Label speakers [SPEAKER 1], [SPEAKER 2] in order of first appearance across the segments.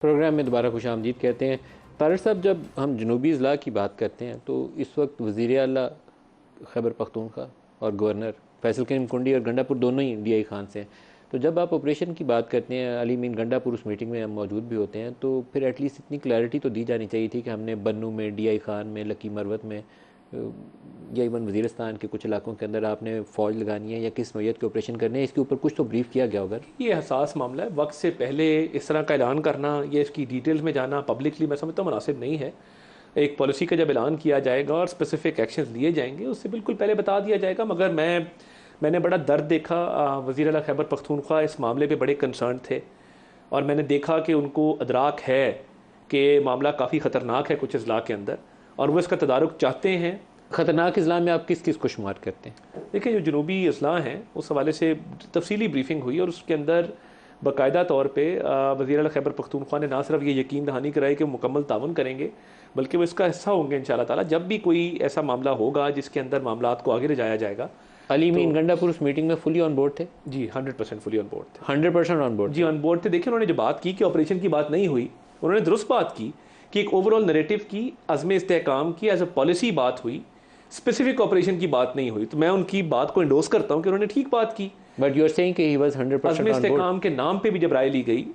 [SPEAKER 1] Programme में दोबारा खुशामदीद कहते हैं। तारिक साहब, जब हम जनूबी अजला की बात करते हैं तो इस वक्त वज़ीर आला खैबर पख्तूनख्वा और गवर्नर फैसल करीम कुंडी और गंडापुर दोनों ही DI खान से हैं। तो जब आप ऑपरेशन की बात करते हैं, अली मीन गंडापुर उस मीटिंग में हम मौजूद भी होते हैं, तो फिर एटलीस्ट इतनी क्लैरिटी तो दी जानी चाहिए थी कि हमने बन्नू में, DI खान में, लकी मरवत में या इवन वज़ीरिस्तान के कुछ इलाकों के अंदर आपने फ़ौज लगानी है या किस नौयत के ऑपरेशन करने हैं, इसके ऊपर कुछ तो ब्रीफ किया गया होगा।
[SPEAKER 2] ये हसास मामला है। वक्त से पहले इस तरह का ऐलान करना या इसकी डिटेल्स में जाना पब्लिकली मैं समझता हूँ मुनासिब नहीं है। एक पॉलिसी का जब ऐलान किया जाएगा और स्पेसिफिक एक्शन लिए जाएंगे उससे बिल्कुल पहले बता दिया जाएगा। मगर मैंने बड़ा दर्द देखा। वज़ीर आला खैबर पख्तूनख्वा इस मामले पे बड़े कंसर्न थे और मैंने देखा कि उनको अदराक है कि मामला काफ़ी ख़तरनाक है कुछ अजला के अंदर और वो इसका तदारुक चाहते हैं।
[SPEAKER 1] ख़तरनाक इस्लाम में आप किस किस को शुमार करते हैं?
[SPEAKER 2] देखिए, जो जनूबी अजला हैं उस हवाले से तफसीली ब्रीफिंग हुई और उसके अंदर बाकायदा तौर पे वज़ीर आला खैबर पख्तूनख्वा ने ना सिर्फ ये यकीन दहानी कराई कि मुकम्मल तावन करेंगे बल्कि वो इसका हिस्सा होंगे इंशाअल्लाह ताला। जब भी कोई ऐसा मामला होगा जिसके अंदर मामलात को आगे ले जाया जाएगा।
[SPEAKER 1] अली मीन गंडापुर उस मीटिंग में फुली ऑन बोर्ड थे?
[SPEAKER 2] जी 100% फुली ऑन बोर्ड थे।
[SPEAKER 1] 100% ऑन बोर्ड?
[SPEAKER 2] जी ऑन बोर्ड थे। देखिए, उन्होंने जो बात की कि ऑपरेशन की बात नहीं हुई, उन्होंने दुरुस्त बात की कि एक ओवरऑल नरेटिव की, अज़्म इस्तेहकाम की, एज अ पॉलिसी बात हुई, स्पेसिफिक ऑपरेशन की बात नहीं हुई। तो मैं उनकी बात को इंडोर्स करता हूँ कि उन्होंने ठीक बात की।
[SPEAKER 1] बट यू आर सेइंग कि ही वाज 100%
[SPEAKER 2] अज़्म इस्तेहकाम के नाम पे भी जब राय ली गई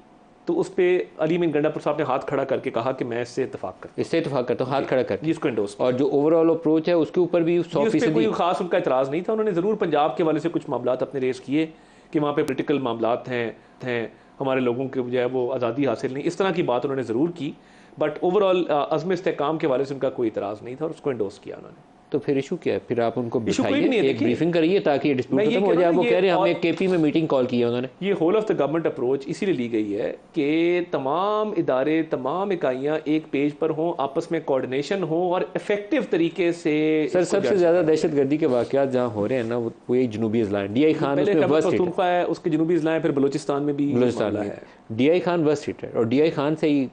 [SPEAKER 2] तो उस पे अली मीन गंडापुर साहब ने हाथ खड़ा करके कहा कि मैं इससे इत्तेफाक करता हूं।
[SPEAKER 1] इससे इत्तेफाक करता हूँ, हाथ खड़ा करके
[SPEAKER 2] इसको इंडोर्स।
[SPEAKER 1] और जो ओवरऑल अप्रोच है उसके ऊपर भी 100%
[SPEAKER 2] कोई खास उनका इतराज़ नहीं था। उन्होंने ज़रूर पंजाब के वाले से कुछ मामलात अपने रेस किए कि वहाँ पे पोलिटिकल मामलात हैं, हमारे लोगों के जो है वो आज़ादी हासिल नहीं, इस तरह की बात उन्होंने ज़रूर की। बट ओवरऑल अज़्म इस्तेहकाम के वाले से उनका कोई इतराज़ नहीं था और उसको इंडोर्स किया उन्होंने।
[SPEAKER 1] तो फिर इशू क्या है? फिर आप उनको
[SPEAKER 2] इशू कोई
[SPEAKER 1] बिठाइए,
[SPEAKER 2] नहीं है।
[SPEAKER 1] एक ब्रीफिंग करिए ताकि ये डिस्प्यूट खत्म हो जाए। वो कह रहे हैं हमें KP में मीटिंग कॉल की है उन्होंने।
[SPEAKER 2] ये whole of the government approach इसीलिए ली गई है कि तमाम इदारे, तमाम इकाइयाँ एक पेज पर हों, आपस में कोऑर्डिनेशन हो और इफेक्टिव तरीके से।
[SPEAKER 1] सर, सबसे ज़्यादा दहशतगर्दी के वाक़यात जहाँ हो रहे हैं ना, वो यही जनूबी अजला है। DI खान उसमें वर्स्ट हिट
[SPEAKER 2] है, उसके जनूबी अजला है, फिर बलूचिस्तान में भी
[SPEAKER 1] बलूचिस्तान में DI खान वर्स्ट हिट है और DI खान से ही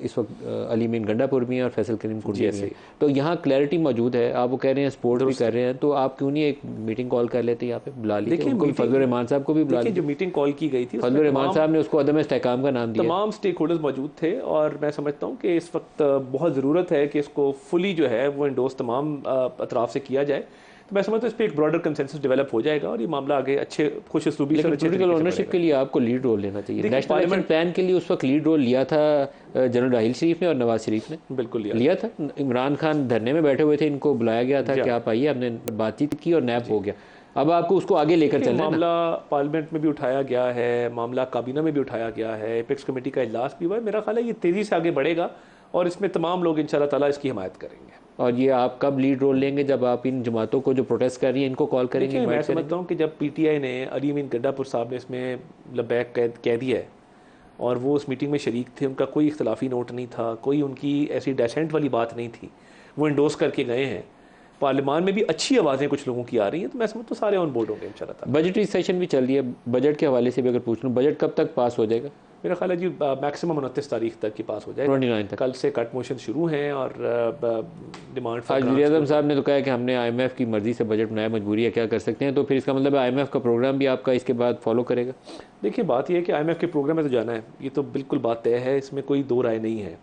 [SPEAKER 1] इस वक्त अली मीन गंडापुर भी हैं और फैसल करीम कुंडी भी हैं। तो यहाँ क्लैरिटी मौजूद है। आप वो कह रहे हैं सपोर्ट भी कर रहे हैं, तो आप क्यों नहीं एक मीटिंग कॉल कर लेते? यहाँ पे बुला लीजिए उनको, फजलुर रहमान साहब को भी बुला लीजिए।
[SPEAKER 2] जो मीटिंग कॉल की गई थी
[SPEAKER 1] फजलुर रहमान साहब ने उसको अदम इस्तेहकाम का नाम दिया।
[SPEAKER 2] तमाम स्टेक होल्डर्स मौजूद थे और मैं समझता हूँ कि इस वक्त बहुत ज़रूरत है कि इसको फुली जो है वो इंडोर्स तमाम अतराफ से किया जाए। तो मैं समझता हूँ इस पर एक ब्रॉडर कंसेंसस डेवलप हो जाएगा और ये मामला आगे अच्छे खुश उसलूबी से
[SPEAKER 1] पॉलिटिकल ओनरशिप के लिए आपको लीड रोल लेना चाहिए। नेशनल पार्लियामेंट प्लान के लिए उस वक्त लीड रोल लिया था जनरल राहिल शरीफ ने और नवाज शरीफ ने।
[SPEAKER 2] बिल्कुल
[SPEAKER 1] लिया था। इमरान खान धरने में बैठे हुए थे, इनको बुलाया गया था कि आप आइए, हमने बातचीत की और नैप हो गया। अब आपको उसको आगे लेकर चलना है।
[SPEAKER 2] मामला पार्लियामेंट में भी उठाया गया है, मामला काबीना में भी उठाया गया है, एपेक्स कमेटी का इजलास भी हुआ है। मेरा ख्याल है ये तेज़ी से आगे बढ़ेगा और इसमें तमाम लोग इंशाल्लाह ताला इसकी हिमायत करेंगे।
[SPEAKER 1] और ये आप कब लीड रोल लेंगे? जब आप इन जमातों को जो प्रोटेस्ट कर रही हैं इनको कॉल करेंगे?
[SPEAKER 2] मैं समझता हूँ कि जब PTI ने, अली मीन गंडापुर साहब ने इसमें लबैक कह दिया है और वो उस मीटिंग में शरीक थे, उनका कोई इख्तलाफी नोट नहीं था, कोई उनकी ऐसी डेसेंट वाली बात नहीं थी, वो इंडोर्स करके गए हैं। पार्लियामान में भी अच्छी आवाज़ें कुछ लोगों की आ रही हैं, तो मैं समझता हूँ सारे ऑन बोर्ड होंगे इंशाल्लाह।
[SPEAKER 1] बजटरी सेशन भी चल रही है, बजट के हवाले से भी अगर पूछ लूँ, बजट कब तक पास हो जाएगा?
[SPEAKER 2] मेरा ख्याल है जी मैक्सिमम 29 तारीख तक की पास हो जाएगा।
[SPEAKER 1] 29 तक।
[SPEAKER 2] कल से कट मोशन शुरू हैं और डिमांड
[SPEAKER 1] आज वज़ीर-ए-आज़म साहब ने तो कहा है कि हमने IMF की मर्ज़ी से बजट बनाया, मजबूरी है, क्या कर सकते हैं? तो फिर इसका मतलब है IMF का प्रोग्राम भी आपका इसके बाद फॉलो करेगा?
[SPEAKER 2] देखिए, बात यह है कि IMF के प्रोग्राम में तो जाना है, ये तो बिल्कुल बात तय है, इसमें कोई दो राय नहीं है।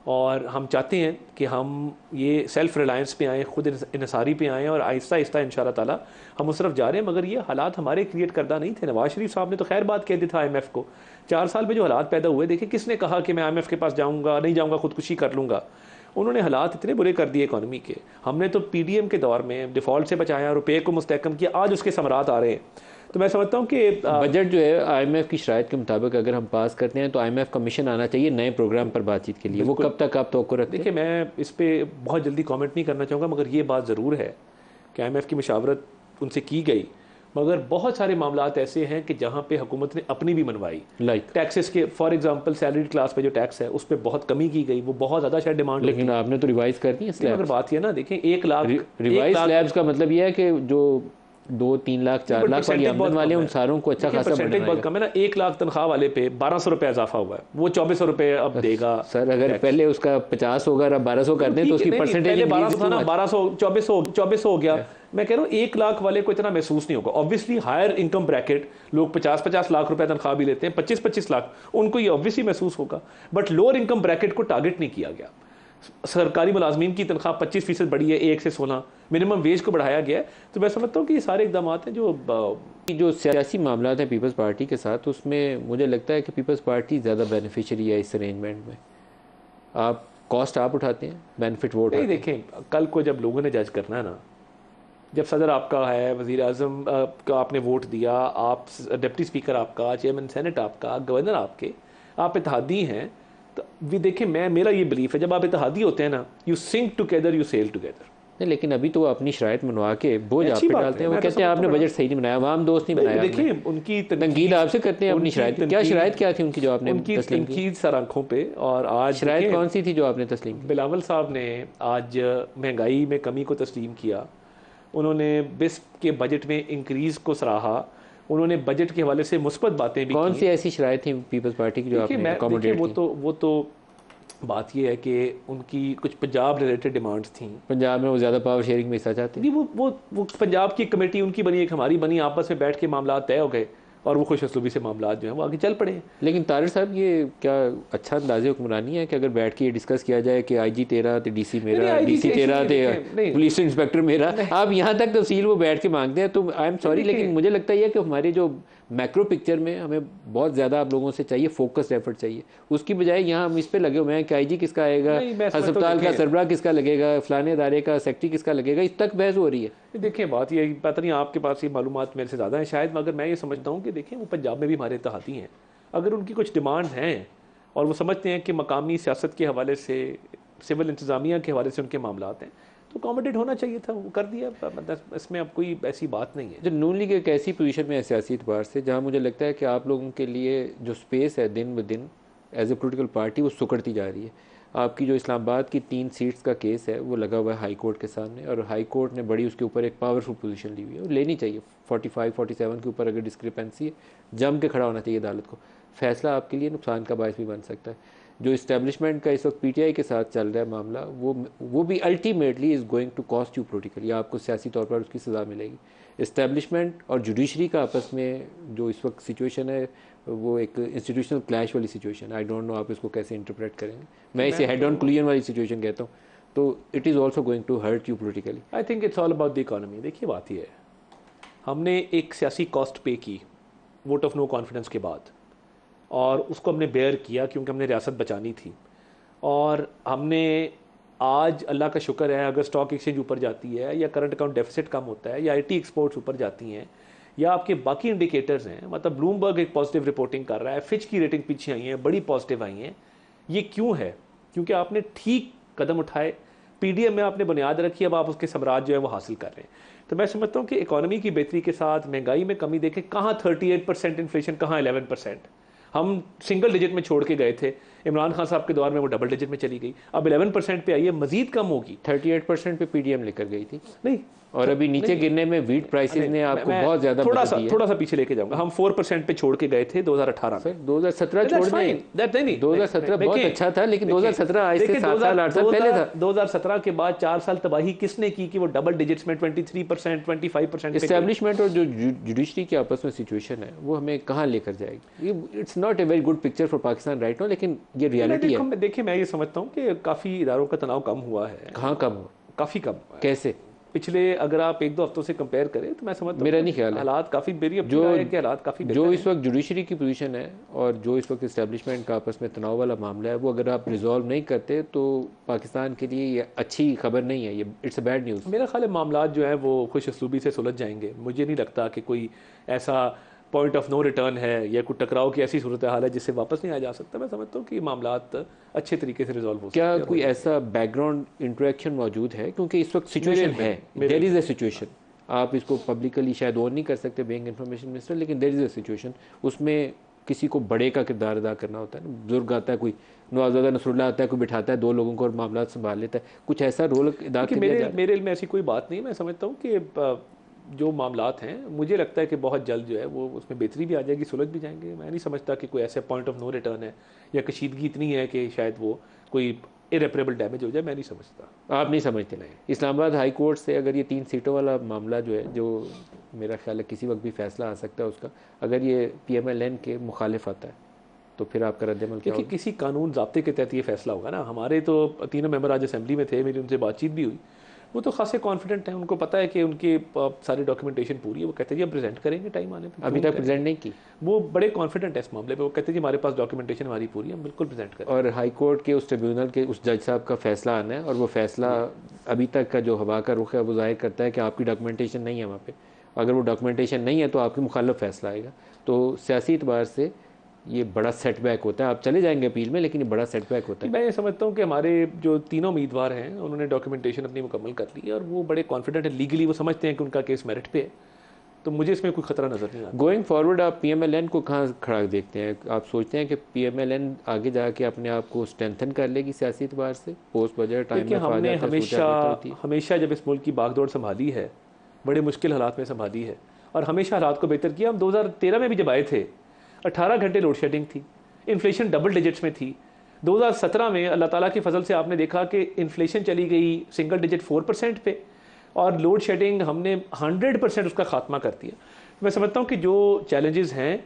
[SPEAKER 2] और हम चाहते हैं कि हम ये सेल्फ़ रिलायंस पे आएँ, ख़ुद इनसारी पे आएँ और आहिस्ता आहिस्ता इंशाल्लाह ताला हम उस तरफ जा रहे हैं। मगर ये हालात हमारे क्रिएट करदा नहीं थे। नवाज शरीफ साहब ने तो खैर बात कह दी था IMF को। 4 साल में जो हालात पैदा हुए, देखिए किसने कहा कि मैं IMF के पास जाऊँगा, नहीं जाऊँगा, खुदकुशी कर लूँगा। उन्होंने हालात इतने बुरे कर दिए इकॉनमी के। हमने तो PDM के दौर में डिफ़ॉल्ट से बचाया, रुपये को मुस्तहकम किया, आज उसके समरात आ रहे हैं। तो मैं समझता हूँ कि
[SPEAKER 1] बजट जो है IMF की शराइत के मुताबिक अगर हम पास करते हैं तो IMF का मिशन आना चाहिए नए प्रोग्राम पर बातचीत के लिए। वो कब तक आप तवक्को रखते हैं?
[SPEAKER 2] देखिए, मैं इस पर बहुत जल्दी कमेंट नहीं करना चाहूँगा, मगर ये बात ज़रूर है कि IMF की मशावरत उनसे की गई, मगर बहुत सारे मामलात ऐसे हैं कि जहाँ पे हुकूमत ने अपनी भी मनवाई। टैक्सेस के फॉर एग्जांपल सैलरी क्लास पे जो टैक्स है उस पर बहुत कमी की गई, वो बहुत ज़्यादा शायद डिमांड।
[SPEAKER 1] लेकिन आपने तो रिवाइज कर दी है।
[SPEAKER 2] अगर बात ये ना, देखें 1 लाख
[SPEAKER 1] रिवाइज स्लैब्स का मतलब ये है कि जो 2-3 लाख 4 लाख वाली आमदन वाले उन सारों को अच्छा खासा
[SPEAKER 2] परसेंटेज बहुत कम है ना। 1 लाख तनख्वाह वाले पे 1200 रुपये इजाफा हुआ है, वो 2400 रुपये अब देगा।
[SPEAKER 1] सर, अगर पहले उसका 50 होगा, अब 1200 कर दें तो उसकी परसेंटेज
[SPEAKER 2] 1200 था ना, 1200 2400 हो गया। मैं कह रहा हूँ 1 लाख वाले को इतना महसूस नहीं होगा। ऑब्वियसली हायर इनकम ब्रैकेट लोग 50-50 लाख रुपए तनख्वाह भी लेते हैं, 25-25 लाख, उनको ये ऑब्वियसली महसूस होगा। बट लोअर इनकम ब्रैकेट को टारगेट नहीं किया गया। सरकारी मुलाजमीन की तनख्वाह 25% बढ़ी है, 1 से 16, मिनिमम वेज को बढ़ाया गया है। तो मैं समझता हूँ कि ये सारे इकदाम हैं
[SPEAKER 1] जो सियासी मामला हैं पीपल्स पार्टी के साथ, उसमें मुझे लगता है कि पीपल्स पार्टी ज़्यादा बेनिफिशियरी है इस अरेंजमेंट में। आप कॉस्ट आप उठाते हैं, बेनिफिट वोट
[SPEAKER 2] नहीं। देखें, कल को जब लोगों ने जज करना है ना, जब सदर आपका है, वज़ीर आज़म का आपने वोट दिया, आप डिप्टी स्पीकर आपका, चेयरमैन सेनेट आपका, गवर्नर आपके, आप इत्तेहादी हैं, तो भी देखें, मेरा ये बिलीफ है, जब आप इत्तेहादी होते हैं ना, you sink together, you sail together.
[SPEAKER 1] नहीं, लेकिन अभी तो वो अपनी शराइत मनवा के बोझ आप पे डालते हैं। वो कहते हैं आपने बजट सही नहीं बनाया, आवाम दोस्त नहीं बनाया।
[SPEAKER 2] देखिए, उनकी
[SPEAKER 1] तनकीद आपसे करते हैं अपनी शराइत। क्या शराइत क्या थी उनकी जो आपने
[SPEAKER 2] उनकी तनकीद सर आंखों पे। और आज
[SPEAKER 1] शराइत कौन सी थी जो आपने तस्लीम की?
[SPEAKER 2] बिलावल साहब ने आज महंगाई में कमी को तस्लीम किया, उन्होंने बिस्प के बजट में इंक्रीज़ को सराहा, उन्होंने बजट के हवाले से मुस्बत बातें भी
[SPEAKER 1] कौन सी ऐसी शराइत थी पीपल्स पार्टी की जो आपने अकोमोडेट की?
[SPEAKER 2] वो तो बात ये है कि उनकी कुछ पंजाब रिलेटेड डिमांड्स थी।
[SPEAKER 1] पंजाब में वो ज़्यादा पावर शेयरिंग में हिस्सा चाहते हैं।
[SPEAKER 2] नहीं, वो पंजाब की कमेटी उनकी बनी, एक हमारी बनी, आपस में बैठ के मामला तय हो गए और वो खुश असलूबी से मामला जो है वो आगे चल पड़े।
[SPEAKER 1] लेकिन तारिर साहब, ये क्या अच्छा अंदाज़े हुक्मरानी है कि अगर बैठ के ये डिस्कस किया जाए कि IG तेरा तो DC मेरा, DC तेरा तो पुलिस इंस्पेक्टर मेरा, आप यहाँ तक तफसील वो बैठ के मांगते हैं? तो आई एम सॉरी, लेकिन मुझे लगता है कि हमारे जो मैक्रो पिक्चर में हमें बहुत ज़्यादा आप लोगों से चाहिए, फोकस्ड एफर्ट चाहिए। उसकी बजाय यहाँ हम इस पे लगे हुए हैं कि IG किसका आएगा, अस्पताल का सरबराह किसका लगेगा, फलाने इदारे का सेक्रेटरी किसका लगेगा, इस तक बहस हो रही है।
[SPEAKER 2] देखिए, बात ये पता नहीं आपके पास ये मालूमात मेरे से ज़्यादा है शायद, मगर मैं ये समझता हूँ कि देखिए, वो पंजाब में भी हमारे इत्तेहादी हैं। अगर उनकी कुछ डिमांड हैं और वो समझते हैं कि मकामी सियासत के हवाले से, सिविल इंतज़ामिया के हवाले से उनके मामला हैं, तो अकोमोडेट होना चाहिए था, वो कर दिया। मतलब इसमें अब कोई ऐसी बात नहीं है।
[SPEAKER 1] जो नून लीग एक ऐसी पोजीशन में है सियासी एतबार से जहाँ मुझे लगता है कि आप लोगों के लिए जो स्पेस है दिन ब दिन एज ए पोलिटिकल पार्टी वो सुकड़ती जा रही है। आपकी जो इस्लामाबाद की 3 सीट्स का केस है वो लगा हुआ है हाई कोर्ट के सामने, और हाई कोर्ट ने बड़ी उसके ऊपर एक पावरफुल पोजीशन ली हुई है, वो लेनी चाहिए। 45-47 के ऊपर अगर डिस्क्रिपेंसी है, जम के खड़ा होना चाहिए अदालत को। फैसला आपके लिए नुकसान का बायस भी बन सकता है। जो इस्टेब्लिशमेंट का इस वक्त PTI के साथ चल रहा है मामला, वो भी ultimately is going to cost you politically, आपको सियासी तौर पर उसकी सज़ा मिलेगी। इस्टेब्लिशमेंट और जुडिशरी का आपस में जो इस वक्त सिचुएशन है वो एक इंस्टीट्यूशनल क्लैश वाली सिचुएशन है। आई डोंट नो आप इसको कैसे इंटरप्रेट करेंगे। मैं इसे हेड ऑन कोलिजन वाली सिचुएशन कहता हूँ। तो it is also going to hurt you politically.
[SPEAKER 2] I think it's all about the economy. देखिए, बात ये है, हमने एक सियासी कॉस्ट पे की वोट ऑफ नो कॉन्फिडेंस के बाद, और उसको हमने बेयर किया क्योंकि हमने रियासत बचानी थी। और हमने आज अल्लाह का शुक्र है, अगर स्टॉक एक्सचेंज ऊपर जाती है, या करंट अकाउंट डेफिसिट कम होता है, या IT एक्सपोर्ट्स ऊपर जाती हैं, या आपके बाकी इंडिकेटर्स हैं, मतलब ब्लूमबर्ग एक पॉजिटिव रिपोर्टिंग कर रहा है, फिच की रेटिंग पीछे आई है, बड़ी पॉजिटिव आई हैं। ये क्यों है? क्योंकि आपने ठीक कदम उठाए, PDM में आपने बुनियाद रखी, अब आप उसके साम्राज्य जो है वो हासिल कर रहे हैं। तो मैं समझता हूँ कि इकोनॉमी की बेहतरी के साथ महंगाई में कमी देखें, कहाँ 38% इन्फ्लेशन, कहाँ 11%। हम सिंगल डिजिट में छोड़ के गए थे, इमरान खान साहब के दौर में वो डबल डिजिट में चली गई, अब 11% पे आई है, मजीद कम होगी।
[SPEAKER 1] 38% पे PDM लेकर गई थी।
[SPEAKER 2] नहीं,
[SPEAKER 1] और अभी नीचे गिरने में वीट प्राइसेस ने आपको बहुत ज्यादा
[SPEAKER 2] थोड़ा सा पीछे लेके जाऊंगा। हम 4% पे छोड़ के गए थे 2018 में।
[SPEAKER 1] 2017 छोड़ दें, 2017 बहुत अच्छा था, लेकिन 2017 आज से 7 साल 8 साल पहले था।
[SPEAKER 2] 2017 के बाद 4 साल तबाही किसने की कि वो डबल डिजिट्स में 23%, 25%।
[SPEAKER 1] एस्टैब्लिशमेंट और जो जुडिशरी की आपस में सिचुएशन है वो हमें कहाँ लेकर जाएगी? It's not a very good picture for Pakistan right now, लेकिन ये रियलिटी है।
[SPEAKER 2] देखिए, मैं ये समझता हूँ कि काफ़ी इदारों का तनाव कम हुआ है।
[SPEAKER 1] कहाँ कम हुआ?
[SPEAKER 2] काफ़ी कम हुआ है।
[SPEAKER 1] कैसे?
[SPEAKER 2] पिछले अगर आप 1-2 हफ्तों से कंपेयर करें तो मैं समझता हूं
[SPEAKER 1] मेरा नहीं ख्याल है
[SPEAKER 2] हालात काफ़ी हालात काफ़ी
[SPEAKER 1] जो इस वक्त जुडिशरी की पोजीशन है और जो इस वक्त इस्टेब्लिशमेंट का आपस में तनाव वाला मामला है, वो अगर आप रिजॉल्व नहीं करते तो पाकिस्तान के लिए ये अच्छी खबर नहीं है, ये इट्स अ बैड न्यूज़।
[SPEAKER 2] मेरा ख्याल है मामला जो है वो खुश असलूबी से सुलझ जाएंगे। मुझे नहीं लगता कि कोई ऐसा पॉइंट ऑफ नो रिटर्न है या कोई टकराव की ऐसी सूरत हाल है जिससे वापस नहीं आ जा सकता। मैं समझता हूँ कि मामलात अच्छे तरीके से रिजॉल्व हो सकते हैं।
[SPEAKER 1] क्या कोई ऐसा बैकग्राउंड इंटरेक्शन मौजूद है? क्योंकि इस वक्त सिचुएशन है, देयर इज़ अ सिचुएशन, आप इसको पब्लिकली शायद ऑन नहीं कर सकते बीइंग इंफॉर्मेशन मिनिस्टर, लेकिन देयर इज़ अ सिचुएशन, उसमें किसी को बड़े का किरदार अदा करना होता है ना। बुजुर्ग आता है, कोई नवाज़ादा नसरुल्लाह आता है, कोई बिठाता है 2 लोगों को और मामला संभाल लेता है, कुछ ऐसा रोल अदा किया जाए?
[SPEAKER 2] मेरे इल्म में ऐसी कोई बात नहीं। मैं समझता हूँ कि जो मामलात हैं, मुझे लगता है कि बहुत जल्द जो है वो उसमें बेहतरी भी आ जाएगी, सुलझ भी जाएंगे। मैं नहीं समझता कि कोई ऐसे पॉइंट ऑफ नो रिटर्न है या कशीदगी इतनी है कि शायद वो कोई इरेपरेबल डैमेज हो जाए, मैं नहीं समझता।
[SPEAKER 1] आप नहीं समझते? नहीं। इस्लामाबाद हाई कोर्ट से अगर ये 3 सीटों वाला मामला जो है, जो मेरा ख्याल है किसी वक्त भी फैसला आ सकता है उसका, अगर ये PMLN के मुखालिफ आता है तो फिर आपका रद्द-ए-अमल क्या
[SPEAKER 2] देखिए,
[SPEAKER 1] होगा?
[SPEAKER 2] किसी कानून ज़ाब्ते के तहत ये फैसला होगा ना। हमारे तो तीनों मेंबर आज असेंबली में थे, मेरी उनसे बातचीत भी हुई, वो तो खासे कॉन्फिडेंट हैं, उनको पता है कि उनकी सारी डॉक्यूमेंटेशन पूरी है। वो कहते हैं जी हम प्रेजेंट करेंगे टाइम आने पर।
[SPEAKER 1] अभी तक प्रेजेंट नहीं की?
[SPEAKER 2] वो बड़े कॉन्फिडेंट है इस मामले पे। वो कहते हैं जी हमारे पास डॉक्यूमेंटेशन हमारी पूरी है, हम बिल्कुल प्रेजेंट करें।
[SPEAKER 1] और हाई कोर्ट के उस ट्रिब्यूनल के उस जज साहब का फैसला आना है, और वो फैसला अभी तक का जो हवा का रुख है वो जाहिर करता है कि आपकी डॉक्यूमेंटेशन नहीं है वहाँ पे। अगर वो डॉक्यूमेंटेशन नहीं है तो आपके मुखालिफ फैसला आएगा। तो सियासी एतबार से ये बड़ा सेटबैक होता है। आप चले जाएंगे अपील में, लेकिन ये बड़ा सेटबैक होता है।
[SPEAKER 2] मैं ये समझता हूँ कि हमारे जो तीनों उम्मीदवार हैं उन्होंने डॉक्यूमेंटेशन अपनी मुकम्मल कर ली है और वो बड़े कॉन्फिडेंट है, लीगली वो समझते हैं कि उनका केस मेरिट पे है, तो मुझे इसमें कोई खतरा नज़र नहीं आता।
[SPEAKER 1] गोइंग फॉरवर्ड आप PMLN को कहाँ खड़ा देखते हैं? आप सोचते हैं कि PMLN आगे जाके अपने आप को स्ट्रेंथन कर लेगी सियासी एतबार से पोस्ट बजट टाइम
[SPEAKER 2] देखिए,
[SPEAKER 1] में?
[SPEAKER 2] हमने हमेशा जब इस मुल्क की बागडोर संभाली है, बड़े मुश्किल हालात में संभाली है और हमेशा हालात को बेहतर किया। हम 2013 में भी जब आए थे 18 घंटे लोड शेडिंग थी, इन्फ्लेशन डबल डिजिट्स में थी। 2017 में अल्लाह ताला के फजल से आपने देखा कि इन्फ्लेशन चली गई सिंगल डिजिट 4% पे और लोड शेडिंग हमने 100% उसका खात्मा कर दिया। मैं समझता हूँ कि जो चैलेंजेस हैं,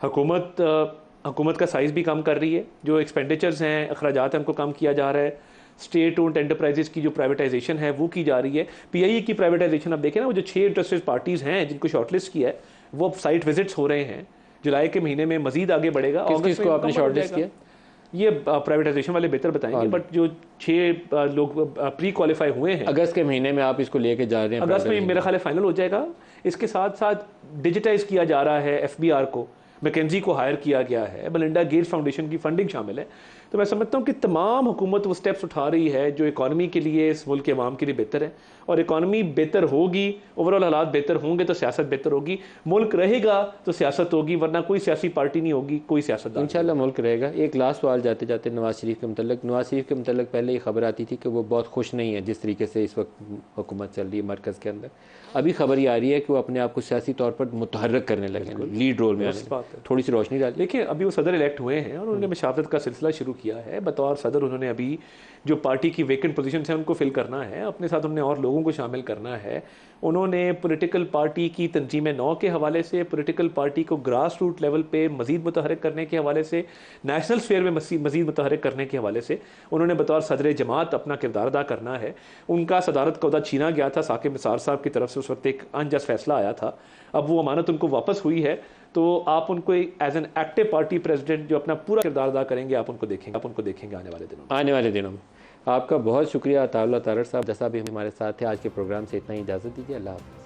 [SPEAKER 2] हुकूमत का साइज़ भी कम कर रही है, जो एक्सपेंडिचर्स हैं, अखराजात हैं, उनको कम किया जा रहा है। स्टेट ओन्ड एंटरप्राइजेस की जो प्राइवेटाइजेशन है वो की जा रही है। PIE की प्राइवेटाइजेशन आप देखें ना, वो जो 6 इंटरेस्टेड पार्टीज़ हैं जिनको शॉर्टलिस्ट किया है, वो अब साइट विजिट्स हो रहे हैं। जुलाई के महीने में मजीद आगे बढ़ेगा।
[SPEAKER 1] अगस्त को आपने शॉर्टलिस्ट किया?
[SPEAKER 2] ये प्राइवेटाइजेशन वाले बेहतर बताएंगे, बट जो 6 लोग प्री क्वालिफाई हुए हैं,
[SPEAKER 1] अगस्त के महीने में आप इसको लेके जा रहे हैं?
[SPEAKER 2] अगस्त में मेरा ख्याल है फाइनल हो जाएगा। इसके साथ साथ डिजिटाइज किया जा रहा है FBR को, मैकेंजी को हायर किया गया है, मेलिंडा गेट्स फाउंडेशन की फंडिंग शामिल है। तो मैं समझता हूँ कि तमाम हुकूमत वो स्टेप्स उठा रही है जो इकॉनमी के लिए, इस मुल्क के अवाम के लिए बेहतर है। और इकॉनमी बेहतर होगी, ओवरऑल हालात बेहतर होंगे तो सियासत बेहतर होगी। मुल्क रहेगा तो सियासत होगी, वरना कोई सियासी पार्टी नहीं होगी, कोई सियासत।
[SPEAKER 1] इंशाल्लाह मुल्क रहेगा। एक लास्ट सवाल जाते जाते नवाज शरीफ के मतलब, नवाज शरीफ के मतलब पहले ये खबर आती थी कि वो बहुत खुश नहीं है जिस तरीके से इस वक्त हुकूमत चल रही है मरकज़ के अंदर। अभी खबर ये आ रही है कि वो अपने आप को सियासी तौर पर मुतहर्रिक करने लगे, लीड रोल में आने। थोड़ी सी रोशनी डाली।
[SPEAKER 2] देखिए, अभी वो सदर इलेक्ट हुए हैं और उन्होंने मशावरत का सिलसिला शुरू किया है। बतौर सदर उन्होंने अभी जो पार्टी की वेकेंट पोजीशन है उनको फिल करना है, अपने साथ उन्होंने और लोगों को शामिल करना है। उन्होंने पॉलिटिकल पार्टी की तंजीम नौ के हवाले से, पॉलिटिकल पार्टी को ग्रास रूट लेवल पे मजीद मुतहरिक करने के हवाले से, नेशनल स्फेयर में मजीद मुतहरिक करने के हवाले से उन्होंने बतौर सदर जमात अपना किरदार अदा करना है। उनका सदारत का ओहदा छीना गया था, साकिब निसार साहब की तरफ से उस वक्त एक अनजस्ट फैसला आया था। अब वो अमानत उनको वापस हुई है, तो आप उनको as an active party president जो अपना पूरा किरदार अदा करेंगे, आप उनको देखेंगे आने वाले दिनों में। आपका बहुत शुक्रिया अताउल्लाह तारड़ साहब, जैसा भी हमारे साथ थे। आज के प्रोग्राम से इतना ही, इजाज़त दीजिए। अल्लाह हाफ़िज़।